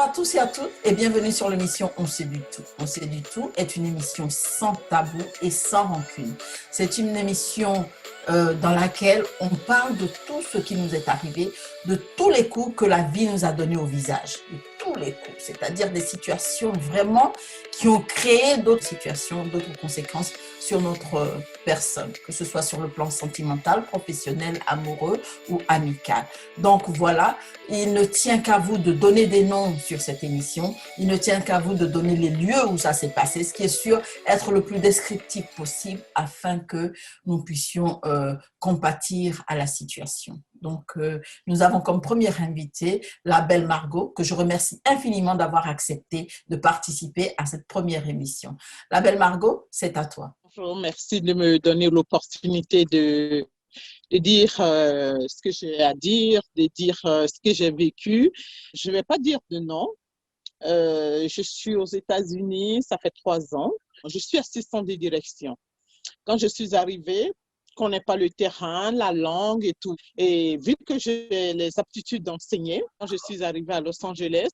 à tous et à toutes et bienvenue sur l'émission On sait du tout. On sait du tout est une émission sans tabou et sans rancune. C'est une émission dans laquelle on parle de tout ce qui nous est arrivé, de tous les coups que la vie nous a donnés au visage, de tous les coups, c'est-à-dire des situations vraiment qui ont créé d'autres situations, d'autres conséquences sur notre personne, que ce soit sur le plan sentimental, professionnel, amoureux ou amical. Donc voilà, il ne tient qu'à vous de donner des noms sur cette émission, il ne tient qu'à vous de donner les lieux où ça s'est passé, ce qui est sûr, être le plus descriptif possible afin que nous puissions compatir à la situation. Donc, nous avons comme première invitée la belle Margot, que je remercie infiniment d'avoir accepté de participer à cette première émission. La belle Margot, c'est à toi. Bonjour, merci de me donner l'opportunité de dire ce que j'ai à dire, de dire ce que j'ai vécu. Je ne vais pas dire de nom. Je suis aux États-Unis, ça fait 3 ans. Je suis assistante de direction. Quand je suis arrivée, je ne connais pas le terrain, la langue et tout. Et vu que j'ai les aptitudes d'enseigner, quand je suis arrivée à Los Angeles,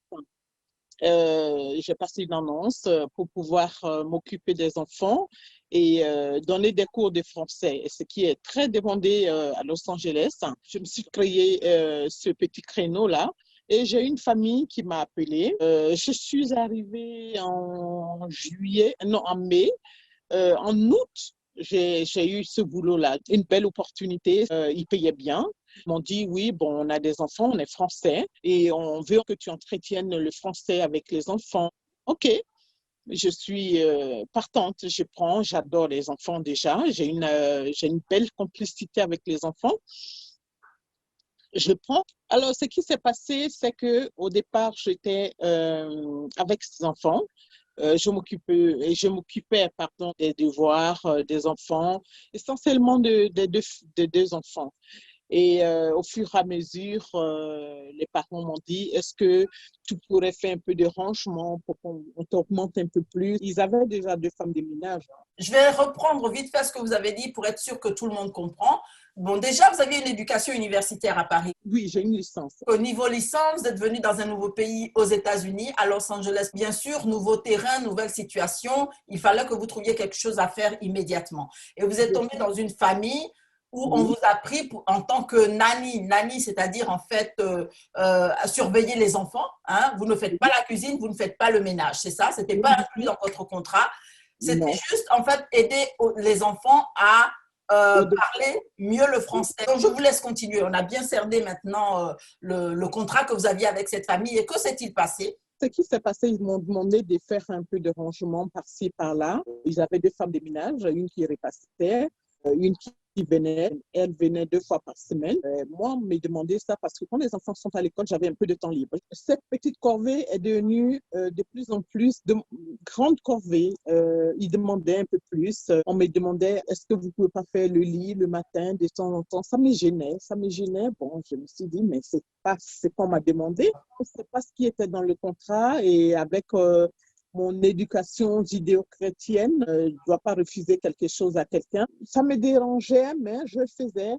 j'ai passé une annonce pour pouvoir m'occuper des enfants et donner des cours de français, ce qui est très demandé à Los Angeles. Je me suis créé ce petit créneau-là. Et j'ai une famille qui m'a appelée. Je suis arrivée en mai. En août, j'ai eu ce boulot-là, une belle opportunité. Ils payaient bien. Ils m'ont dit, oui, bon, on a des enfants, on est français et on veut que tu entretiennes le français avec les enfants. OK, je suis partante, j'adore les enfants déjà. J'ai une belle complicité avec les enfants. Je prends. Alors, ce qui s'est passé, c'est qu'au départ, j'étais avec ces enfants. Je m'occupais des devoirs des enfants, essentiellement de deux enfants. Et au fur et à mesure, les parents m'ont dit, est-ce que tu pourrais faire un peu de rangement pour qu'on t'augmente un peu plus? Ils avaient déjà 2 femmes de ménage. Je vais reprendre vite fait ce que vous avez dit pour être sûr que tout le monde comprend. Bon, déjà, vous aviez une éducation universitaire à Paris. Oui, j'ai une licence. Au niveau licence, vous êtes venu dans un nouveau pays, aux États-Unis, à Los Angeles. Bien sûr, nouveau terrain, nouvelle situation. Il fallait que vous trouviez quelque chose à faire immédiatement. Et vous êtes tombé dans une famille où on vous a pris en tant que nanny. Nanny, c'est-à-dire en fait surveiller les enfants. Hein. Vous ne faites pas la cuisine, vous ne faites pas le ménage. C'est ça? Ce n'était pas inclus dans votre contrat. C'était juste en fait aider les enfants à parler mieux le français. Donc, je vous laisse continuer. On a bien cerné maintenant le contrat que vous aviez avec cette famille. Et que s'est-il passé? Ce qui s'est passé, ils m'ont demandé de faire un peu de rangement par-ci, par-là. Ils avaient 2 femmes de ménage, une qui repassait, une qui venait. Elle venait 2 fois par semaine. Moi, on m'a demandé ça parce que quand les enfants sont à l'école, j'avais un peu de temps libre. Cette petite corvée est devenue de plus en plus de grande corvée. Ils demandaient un peu plus. On me demandait, est-ce que vous ne pouvez pas faire le lit le matin de temps en temps? Ça me gênait. Bon, je me suis dit, mais c'est pas ce qu'on m'a demandé. C'est pas ce qui était dans le contrat et avec mon éducation judéo-chrétienne, je ne dois pas refuser quelque chose à quelqu'un. Ça me dérangeait, mais je le faisais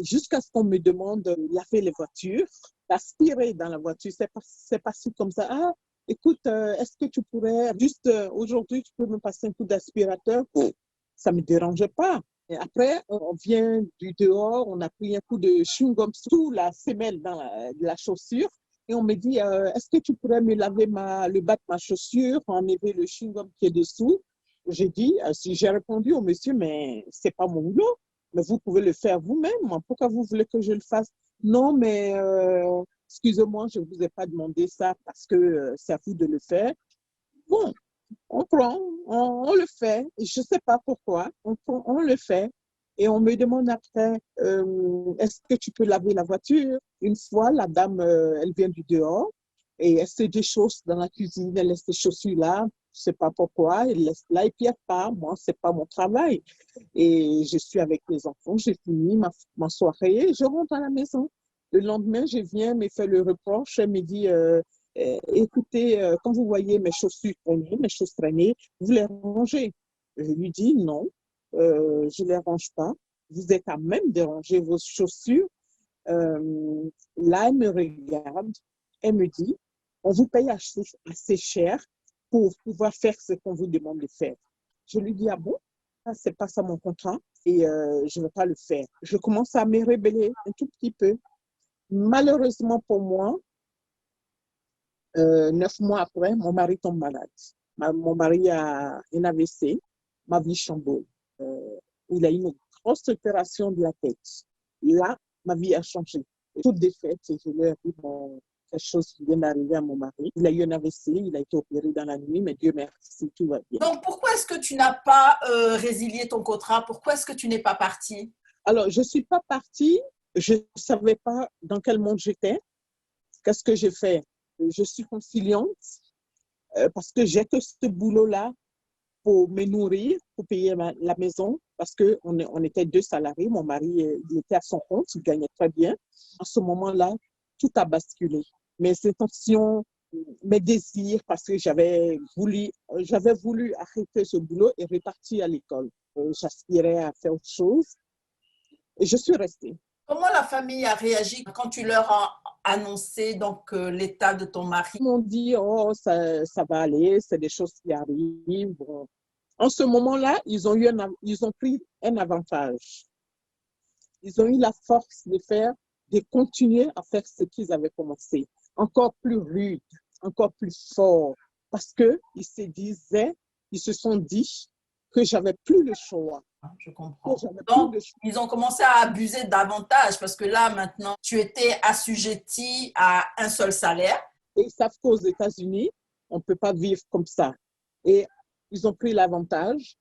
jusqu'à ce qu'on me demande de laver les voitures, d'aspirer dans la voiture. C'est pas si comme ça. Ah, écoute, est-ce que tu pourrais, juste aujourd'hui, tu peux me passer un coup d'aspirateur? Ça ne me dérangeait pas. Et après, on vient du dehors, on a pris un coup de chewing-gum sous la semelle dans la chaussure. Et on me dit, est-ce que tu pourrais me laver le bas de ma chaussure, enlever le chewing-gum qui est dessous? J'ai dit, si j'ai répondu au monsieur, mais c'est pas mon boulot, mais vous pouvez le faire vous-même. Pourquoi vous voulez que je le fasse? Non, mais excusez-moi, je ne vous ai pas demandé ça parce que c'est à vous de le faire. Bon, on prend, on le fait. Je ne sais pas pourquoi, on le fait. Et on me demande après, est-ce que tu peux laver la voiture? Une fois, la dame, elle vient du dehors et elle se déchausse dans la cuisine, elle laisse ses chaussures là, je ne sais pas pourquoi, elle laisse là et puis elle part. Moi, ce n'est pas mon travail. Et je suis avec les enfants, j'ai fini ma soirée, je rentre à la maison. Le lendemain, je viens, me fait le reproche, elle me dit, écoutez, quand vous voyez mes chaussures traîner, vous les rangez. Je lui dis non. Je ne les range pas. Vous êtes à même de ranger vos chaussures. Là, elle me regarde. Elle me dit, on vous paye assez cher pour pouvoir faire ce qu'on vous demande de faire. Je lui dis, ah bon, ça, c'est pas ça mon contrat et je ne vais pas le faire. Je commence à me rebeller un tout petit peu. Malheureusement pour moi, 9 mois après, mon mari tombe malade. Mon mari a un AVC, ma vie chamboule. Il a eu une grosse opération de la tête. Là, ma vie a changé. Toute défaite, je lui ai dit, bon, quelque chose qui vient d'arriver à mon mari. Il a eu un AVC, il a été opéré dans la nuit, mais Dieu merci, tout va bien. Donc, pourquoi est-ce que tu n'as pas résilié ton contrat? Pourquoi est-ce que tu n'es pas partie? Alors, je ne suis pas partie. Je ne savais pas dans quel monde j'étais. Qu'est-ce que j'ai fait? Je suis conciliante parce que j'ai que ce boulot-là pour me nourrir, pour payer la maison, parce qu'on était 2 salariés. Mon mari, il était à son compte, il gagnait très bien. À ce moment-là, tout a basculé. Mes intentions, mes désirs, parce que j'avais voulu arrêter ce boulot et repartir à l'école. J'aspirais à faire autre chose et je suis restée. Comment la famille a réagi quand tu leur as annoncé donc l'état de ton mari? Ils m'ont dit, oh, ça va aller, c'est des choses qui arrivent. Bon. En ce moment-là, ils ont pris un avantage. Ils ont eu la force de continuer à faire ce qu'ils avaient commencé. Encore plus rude, encore plus fort. Parce qu'ils se sont dit que j'avais plus le choix. Je comprends. Donc, ils ont commencé à abuser davantage parce que là, maintenant, tu étais assujetti à un seul salaire. Et ils savent qu'aux États-Unis, on ne peut pas vivre comme ça. Et ils ont pris l'avantage.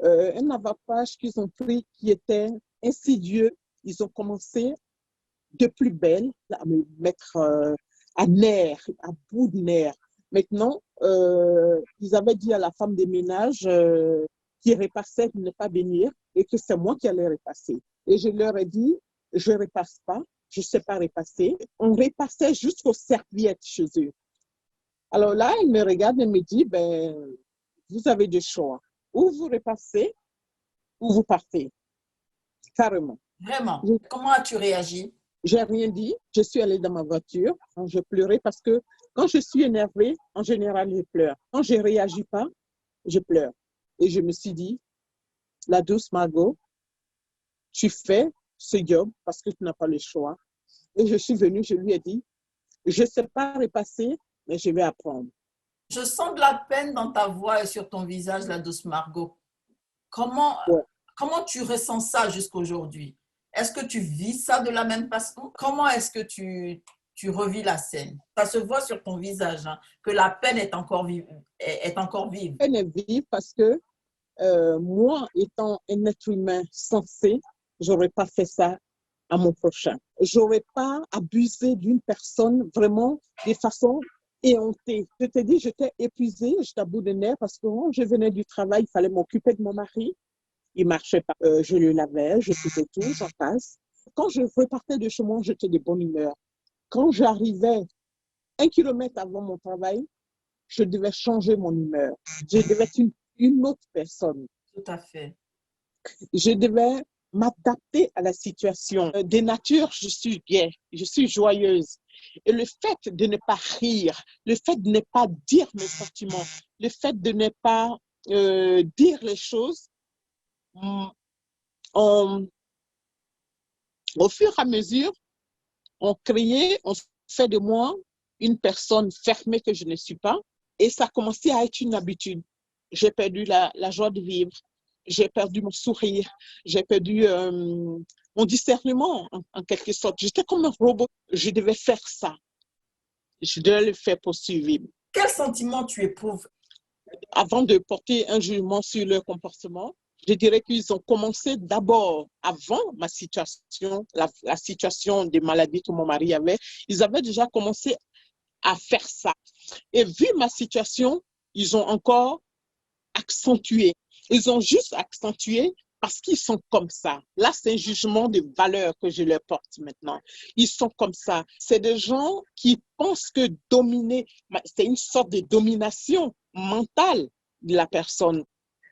Un avantage qu'ils ont pris qui était insidieux. Ils ont commencé de plus belle à me mettre à nerfs, à bout de nerfs. Maintenant, ils avaient dit à la femme des ménages qui repassait de ne pas venir et que c'est moi qui allais repasser. Et je leur ai dit, je ne repasse pas, je ne sais pas repasser. On repassait jusqu'aux serviettes chez eux. Alors là, ils me regardent et me disent, ben, vous avez deux choix. Ou vous repassez, ou vous partez. Carrément. Vraiment? Comment as-tu réagi? J'ai rien dit. Je suis allée dans ma voiture. Je pleurais parce que quand je suis énervée, en général, je pleure. Quand je ne réagis pas, je pleure. Et je me suis dit, la douce Margot, tu fais ce job parce que tu n'as pas le choix. Et je suis venue, je lui ai dit, je ne sais pas repasser, mais je vais apprendre. Je sens de la peine dans ta voix et sur ton visage, la douce Margot. Comment tu ressens ça jusqu'aujourd'hui? Est-ce que tu vis ça de la même façon? Comment est-ce que tu revis la scène? Ça se voit sur ton visage, hein, que la peine est encore vive. La peine est vive parce que moi, étant un être humain sensé, je n'aurais pas fait ça à mon prochain. Je n'aurais pas abusé d'une personne vraiment de façon éhontée. Je te dis, j'étais épuisée, j'étais à bout de nerfs parce que quand je venais du travail, il fallait m'occuper de mon mari. Il ne marchait pas. Je le lavais, je faisais tout, j'en passe. Quand je repartais de chez moi, j'étais de bonne humeur. Quand j'arrivais 1 kilomètre avant mon travail, je devais changer mon humeur. Je devais être une autre personne. Tout à fait. Je devais m'adapter à la situation. De nature, je suis gaie, je suis joyeuse. Et le fait de ne pas rire, le fait de ne pas dire mes sentiments, le fait de ne pas dire les choses, au fur et à mesure, on fait de moi une personne fermée que je ne suis pas. Et ça a commencé à être une habitude. J'ai perdu la joie de vivre. J'ai perdu mon sourire. J'ai perdu mon discernement, en quelque sorte. J'étais comme un robot. Je devais faire ça. Je devais le faire pour survivre. Quel sentiment tu éprouves? Avant de porter un jugement sur leur comportement, je dirais qu'ils ont commencé d'abord, avant ma situation, la situation de maladie que mon mari avait, ils avaient déjà commencé à faire ça. Et vu ma situation, ils ont encore accentué. Ils ont juste accentué parce qu'ils sont comme ça. Là, c'est un jugement de valeur que je leur porte maintenant. Ils sont comme ça. C'est des gens qui pensent que dominer, c'est une sorte de domination mentale de la personne.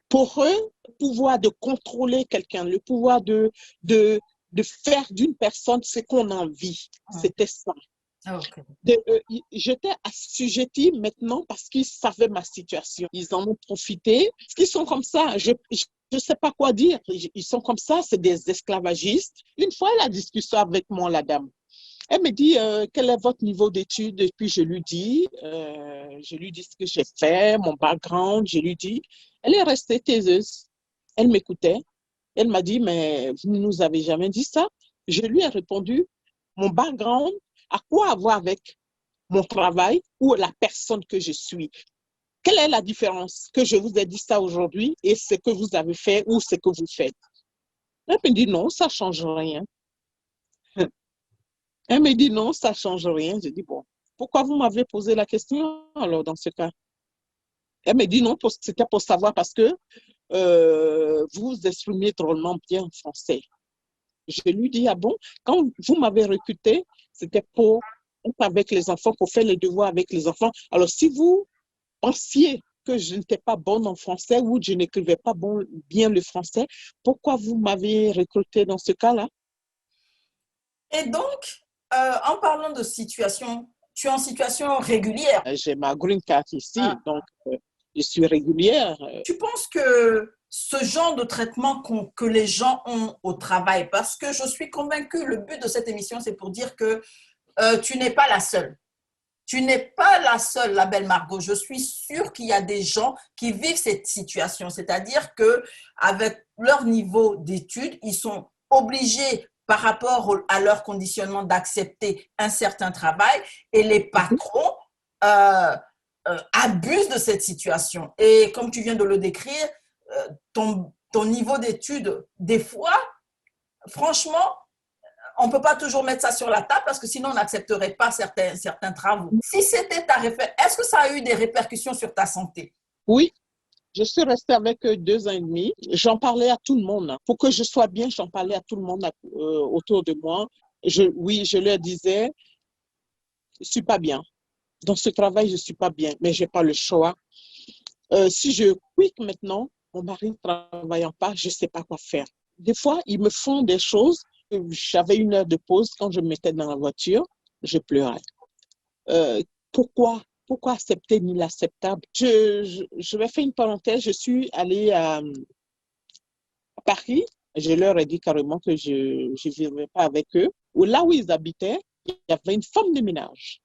Pour eux, le pouvoir de contrôler quelqu'un, le pouvoir de faire d'une personne ce qu'on a envie, c'était ça. Ah, ok. J'étais assujettie maintenant parce qu'ils savaient ma situation. Ils en ont profité. Parce qu'ils sont comme ça. Je ne sais pas quoi dire. Ils sont comme ça. C'est des esclavagistes. Une fois, elle a discuté avec moi, la dame. Elle me dit, quel est votre niveau d'études? Et puis, je lui dis ce que j'ai fait, mon background. Je lui dis, elle est restée taiseuse. Elle m'écoutait. Elle m'a dit, mais vous ne nous avez jamais dit ça. Je lui ai répondu, mon background, à quoi avoir avec mon travail ou la personne que je suis? Quelle est la différence que je vous ai dit ça aujourd'hui et ce que vous avez fait ou ce que vous faites? Elle me dit non, ça ne change rien. Elle me dit non, ça ne change rien. Je dis bon, pourquoi vous m'avez posé la question alors dans ce cas? Elle me dit non, c'était pour savoir parce que vous vous exprimez drôlement bien en français. Je lui dis ah bon, quand vous m'avez recruté, c'était pour être avec les enfants, pour faire les devoirs avec les enfants. Alors si vous pensiez que je n'étais pas bonne en français ou je n'écrivais pas bien le français, pourquoi vous m'avez recruté dans ce cas-là? Et donc, en parlant de situation, tu es en situation régulière. J'ai ma green card ici, Hein. donc je suis régulière. Tu penses que ce genre de traitement que les gens ont au travail, parce que je suis convaincue, le but de cette émission, c'est pour dire que tu n'es pas la seule. Tu n'es pas la seule, la belle Margot. Je suis sûre qu'il y a des gens qui vivent cette situation. C'est-à-dire qu'avec leur niveau d'études, ils sont obligés, par rapport à leur conditionnement, d'accepter un certain travail et les patrons euh, abusent de cette situation. Et comme tu viens de le décrire, ton niveau d'études, des fois, franchement, on ne peut pas toujours mettre ça sur la table parce que sinon on n'accepterait pas certains travaux. Si c'était ta référence, est-ce que ça a eu des répercussions sur ta santé? Oui, je suis restée avec eux 2 ans et demi. J'en parlais à tout le monde. Pour que je sois bien, j'en parlais à tout le monde autour de moi. Oui, je leur disais, je ne suis pas bien. Dans ce travail, je ne suis pas bien, mais je n'ai pas le choix. Si je quitte maintenant, mon mari ne travaillant pas, je ne sais pas quoi faire. Des fois, ils me font des choses. J'avais 1 heure de pause quand je me mettais dans la voiture, je pleurais. Euh, pourquoi accepter l'inacceptable? Je vais faire une parenthèse. Je suis allée à Paris. Je leur ai dit carrément que je ne vivrais pas avec eux. Là où ils habitaient, il y avait une femme de ménage.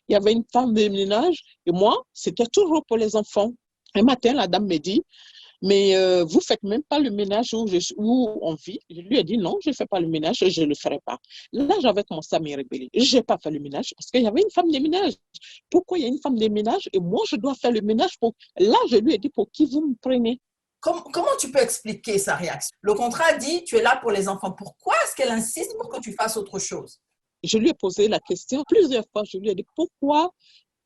Il y avait une femme de ménage et moi, c'était toujours pour les enfants. Un matin, la dame me dit, mais vous ne faites même pas le ménage où on vit. Je lui ai dit non, je ne fais pas le ménage, je ne le ferai pas. Là, j'avais commencé à me rébeller. Je n'ai pas fait le ménage parce qu'il y avait une femme de ménage. Pourquoi il y a une femme de ménage et moi, je dois faire le ménage Là, je lui ai dit, pour qui vous me prenez? Comment tu peux expliquer sa réaction? Le contrat dit tu es là pour les enfants. Pourquoi est-ce qu'elle insiste pour que tu fasses autre chose? Je lui ai posé la question plusieurs fois. Je lui ai dit, pourquoi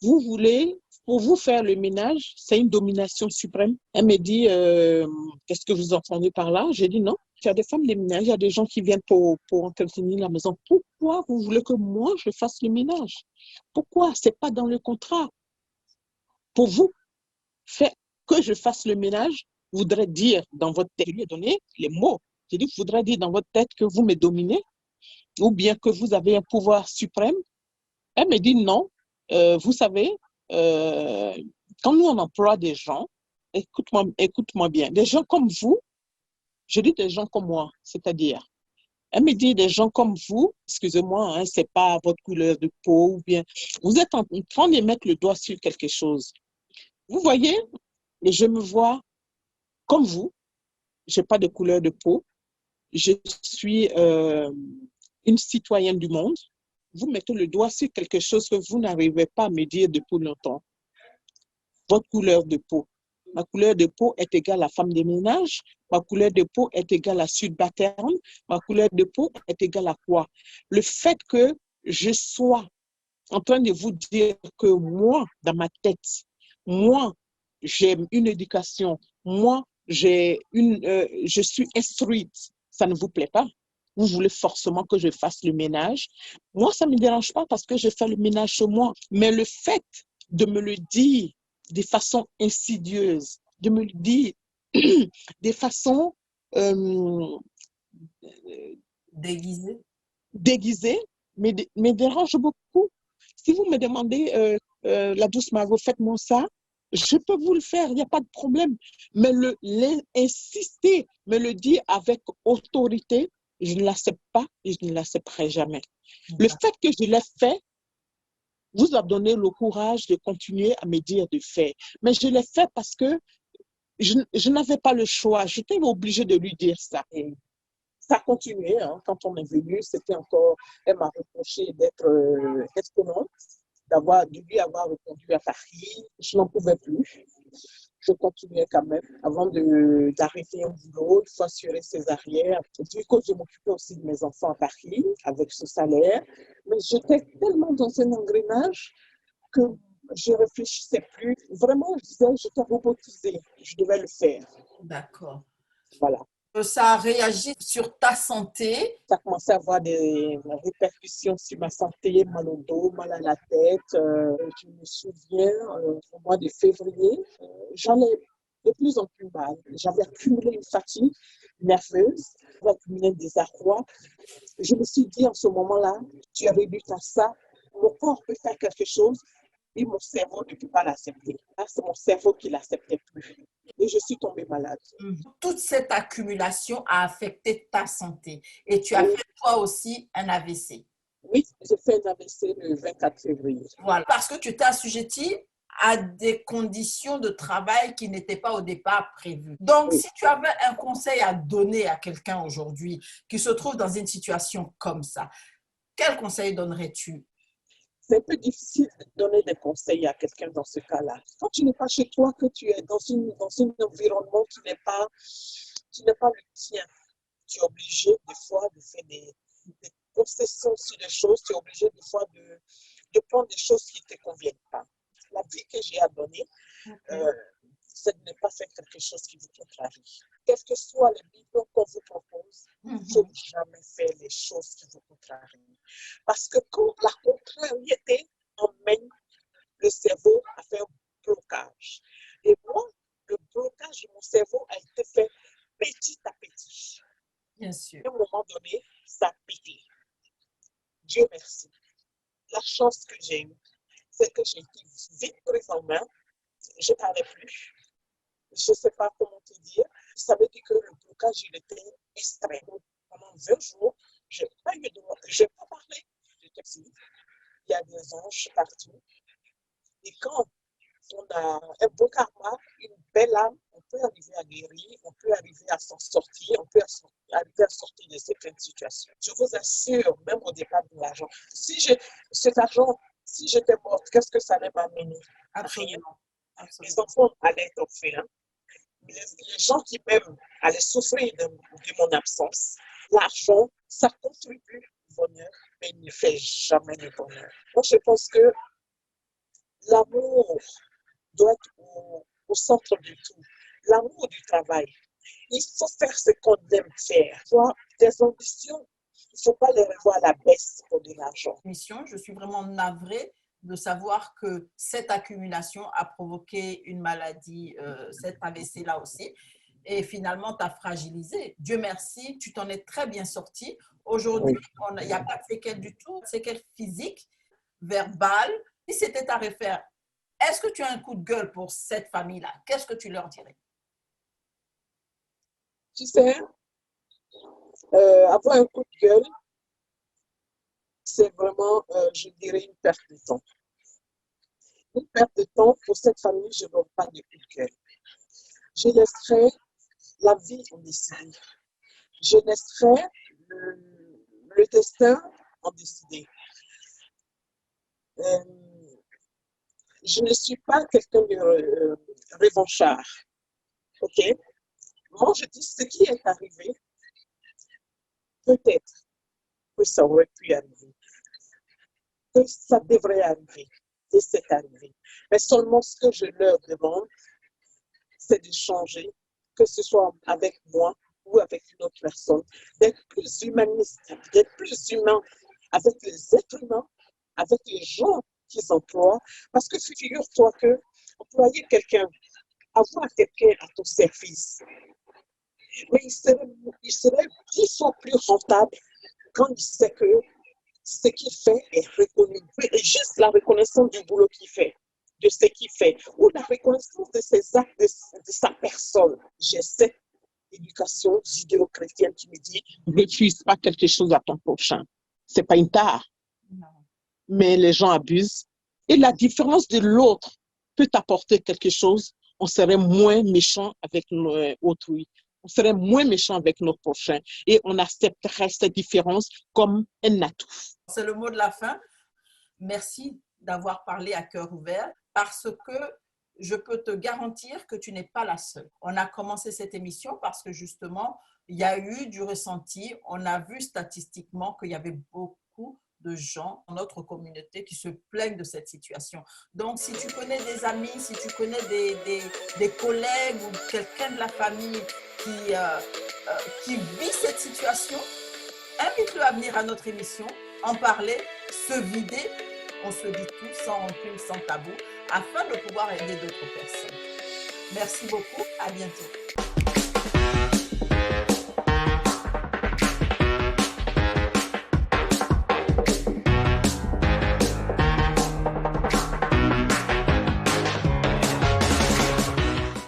vous voulez, pour vous faire le ménage, c'est une domination suprême. Elle me dit, qu'est-ce que vous entendez par là? J'ai dit non. Il y a des femmes de ménage, il y a des gens qui viennent pour entretenir la maison. Pourquoi vous voulez que moi, je fasse le ménage? Pourquoi? Ce n'est pas dans le contrat. Pour vous, faire que je fasse le ménage voudrait dire dans votre tête, je lui ai donné les mots. J'ai dit, voudrait dire dans votre tête que vous me dominez ou bien que vous avez un pouvoir suprême. Elle me dit non. Vous savez, euh, quand nous on emploie des gens, écoute-moi bien, des gens comme vous, je dis des gens comme moi, c'est-à-dire, elle me dit des gens comme vous, excusez-moi, hein, c'est pas votre couleur de peau ou bien, vous êtes en train de mettre le doigt sur quelque chose. Vous voyez, et je me vois comme vous, j'ai pas de couleur de peau, je suis une citoyenne du monde. Vous mettez le doigt sur quelque chose que vous n'arrivez pas à me dire depuis longtemps. Votre couleur de peau. Ma couleur de peau est égale à femme de ménage. Ma couleur de peau est égale à subalterne. Ma couleur de peau est égale à quoi? Le fait que je sois en train de vous dire que moi, dans ma tête, moi, j'ai une éducation, moi, je suis instruite, ça ne vous plaît pas? Vous voulez forcément que je fasse le ménage. Moi, ça ne me dérange pas parce que je fais le ménage chez moi. Mais le fait de me le dire de façon insidieuse, de me le dire de façon Déguisé. déguisée, me dérange beaucoup. Si vous me demandez, la douce Margot, faites-moi ça, je peux vous le faire, il n'y a pas de problème. Mais insister, me le dire avec autorité, je ne l'accepte pas et je ne l'accepterai jamais. Le fait que je l'ai fait vous a donné le courage de continuer à me dire de faire. Mais je l'ai fait parce que je n'avais pas le choix. J'étais obligée de lui dire ça. Et ça a continué. Hein. Quand on est venu, c'était encore, elle m'a reproché d'être espionnante, de lui avoir répondu à Paris. Je n'en pouvais plus. Je continuais quand même avant d'arrêter un boulot, il faut assurer ses arrières. Du coup, je m'occupais aussi de mes enfants à Paris avec ce salaire. Mais j'étais tellement dans un engrenage que je ne réfléchissais plus. Vraiment, je disais, j'étais robotisée. Je devais le faire. D'accord. Voilà. Ça a réagi sur ta santé. Ça a commencé à avoir des répercussions sur ma santé, mal au dos, mal à la tête. Je me souviens, au mois de février, j'en ai de plus en plus mal. J'avais accumulé une fatigue nerveuse, j'avais accumulé des désarroi. Je me suis dit en ce moment-là, tu es réduite à ça, mon corps peut faire quelque chose et mon cerveau ne peut pas l'accepter. Là, c'est mon cerveau qui ne l'acceptait plus. Et je suis tombée malade. Toute cette accumulation a affecté ta santé et tu as fait toi aussi un AVC. Oui, j'ai fait un AVC le 24 février. Voilà, parce que tu t'es assujetti à des conditions de travail qui n'étaient pas au départ prévues. Donc, si tu avais un conseil à donner à quelqu'un aujourd'hui qui se trouve dans une situation comme ça, quel conseil donnerais-tu? C'est un peu difficile de donner des conseils à quelqu'un dans ce cas-là. Quand tu n'es pas chez toi, que tu es dans un environnement qui n'est pas le tien, tu es obligé des fois de faire des concessions sur des choses, tu es obligé des fois de prendre des choses qui ne te conviennent pas. La vie que j'ai à donner, c'est de ne pas faire quelque chose qui vous contrarie. Quel que soit le bilan qu'on vous propose, il ne faut jamais faire les choses qui vous contrarient. Parce que quand la contrariété emmène le cerveau à faire un blocage. Et moi, le blocage de mon cerveau a été fait petit à petit. Bien sûr. À un moment donné, ça a pété. Dieu merci. La chance que j'ai eue, c'est que j'ai été vite prise en main. Je ne parlais plus. Je ne sais pas comment te dire. Ça veut dire que le blocage, il était extrême. Pendant 20 jours, je n'ai pas eu de mot. Je n'ai pas parlé. J'étais fille. Il y a des anges partout. Et quand on a un bon karma, une belle âme, on peut arriver à guérir, on peut arriver à s'en sortir, on peut arriver à sortir de certaines situations. Je vous assure, même au départ de l'argent, cet argent, si j'étais morte, qu'est-ce que ça allait m'amener? Absolument. Les enfants allaient être orphelins. Les gens qui m'aiment allaient souffrir de mon absence. L'argent, ça contribue au bonheur, mais il ne fait jamais le bonheur. Moi, je pense que l'amour doit être au centre du tout. L'amour du travail. Il faut faire ce qu'on aime faire. Soit des ambitions, il ne faut pas les revoir à la baisse pour de l'argent. Je suis vraiment navrée de savoir que cette accumulation a provoqué une maladie, cette AVC-là aussi, et finalement t'a fragilisé. Dieu merci, tu t'en es très bien sorti. Aujourd'hui, il n'y a pas de séquelles du tout, séquelles physiques, verbales. Si c'était à refaire, est-ce que tu as un coup de gueule pour cette famille-là? Qu'est-ce que tu leur dirais? Tu sais, avoir un coup de gueule, c'est vraiment, je dirais, une perte de temps. Une perte de temps pour cette famille, je ne donne pas de coup de gueule. Je laisserai la vie en décider. Je laisserai le destin en décider. Je ne suis pas quelqu'un de revanchard. OK? Moi, je dis ce qui est arrivé, peut-être que ça aurait pu arriver, que ça devrait arriver, et c'est arrivé. Mais seulement ce que je leur demande, c'est de changer, que ce soit avec moi ou avec une autre personne, d'être plus humaniste, d'être plus humain avec les êtres humains, avec les gens qu'ils emploient. Parce que figure-toi que employer quelqu'un, avoir quelqu'un à ton service, mais il serait 10 fois plus rentable quand il sait que ce qu'il fait est reconnu. Juste la reconnaissance du boulot qu'il fait, de ce qu'il fait, ou la reconnaissance de ses actes, de sa personne. J'ai cette éducation judéo-chrétienne qui me dit, refuse pas quelque chose à ton prochain. C'est pas une tare, mais les gens abusent. Et la différence de l'autre peut apporter quelque chose. On serait moins méchant avec autrui. On serait moins méchant avec notre prochain et on accepterait cette différence comme un atout. C'est le mot de la fin. Merci d'avoir parlé à cœur ouvert parce que je peux te garantir que tu n'es pas la seule. On a commencé cette émission parce que justement, il y a eu du ressenti. On a vu statistiquement qu'il y avait beaucoup de gens dans notre communauté qui se plaignent de cette situation. Donc, si tu connais des amis, si tu connais des collègues ou quelqu'un de la famille qui vit cette situation, invite-le à venir à notre émission, en parler, se vider, on se dit tout, sans rancune, sans tabou, afin de pouvoir aider d'autres personnes. Merci beaucoup, à bientôt.